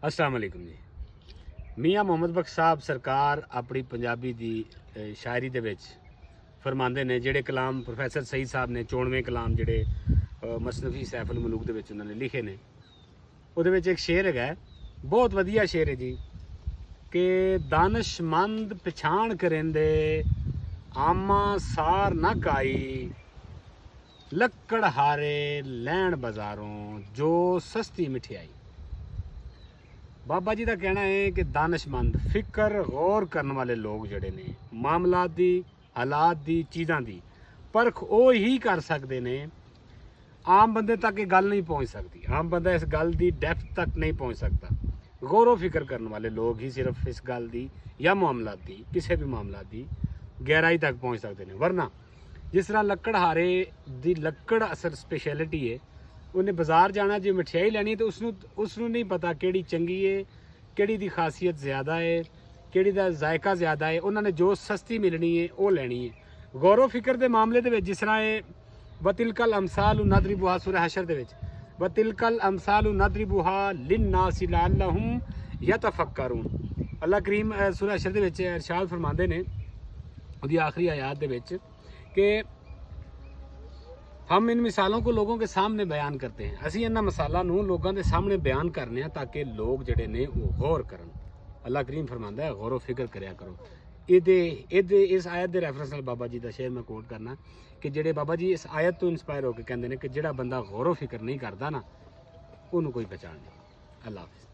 अस्सलाम वालेकुम जी। मियाँ मुहम्मद बख्श साहब सरकार अपनी पंजाबी दी शायरी दे विच फरमांदे ने जिहड़े कलाम प्रोफैसर सईद साहब ने 94वें कलाम जिहड़े मसनफी सैफुल मलूक दे विच उन्होंने लिखे ने उहदे विच एक शेर है बहुत वधिया शेर है जी कि दानशमंद पछाण करेंदे आमा सार न काई लक्कड़ हारे लैण बाजारों जो सस्ती मिठाई। बाबा जी का कहना है कि दानशमंद फिक्र गौर करने वाले लोग जड़े ने मामलात दी हालात दी चीज़ां दी परख वो ही कर सकते ने। आम बंदे तक ये गल नहीं पहुँच सकती, आम बंदा इस गल की डेप्थ तक नहीं पहुँच सकता। गौर फिक्र करने वाले लोग ही सिर्फ इस गल की या मामलात की किसी भी मामलात की गहराई तक पहुँच सकते हैं। वरना जिस तरह लक्कड़ हारे दी लक्कड़ असर स्पैशलिटी है, उन्हें बाजार जाना जो मिठाई लैनी तो उसनों नहीं पता किहड़ी चंगी है किहड़ी दी खासियत ज़्यादा है किहड़ी दा जायका ज़्यादा है। उन्होंने जो सस्ती मिलनी है वो लैनी है। गौर फिक्र के मामले दे विच जिस तरह है वतिलकल अमसाल नदरिबुहा सूरह हशर दे विच वतिलकल अमसाल नदरिबुहा लिन्नासि लअल्लहुम यतफक्करून। अल्लाह करीम सूरह हशर दे विच इरशाद फरमांदे ने उहदी आखिरी आयात दे विच कि हम इन मिसालों को लोगों के सामने बयान करते हैं। असी इन्हां मिसालां नूं लोगों के सामने बयान करने हैं ताकि लोग जिहड़े ने वो गौर करन। अल्लाह करीम फरमांदा है गौर फिक्र करया करो। इस आयत के रैफरेंस नाल बाबा जी का शेर मैं कोट करना कि जिहड़े बाबा जी इस आयत तो इंस्पायर होकर कहते हैं कि जिहड़ा बंदा गौर फिक्र नहीं करता ना उन्होंने कोई पहचान नहीं। अल्लाह हाफिज़।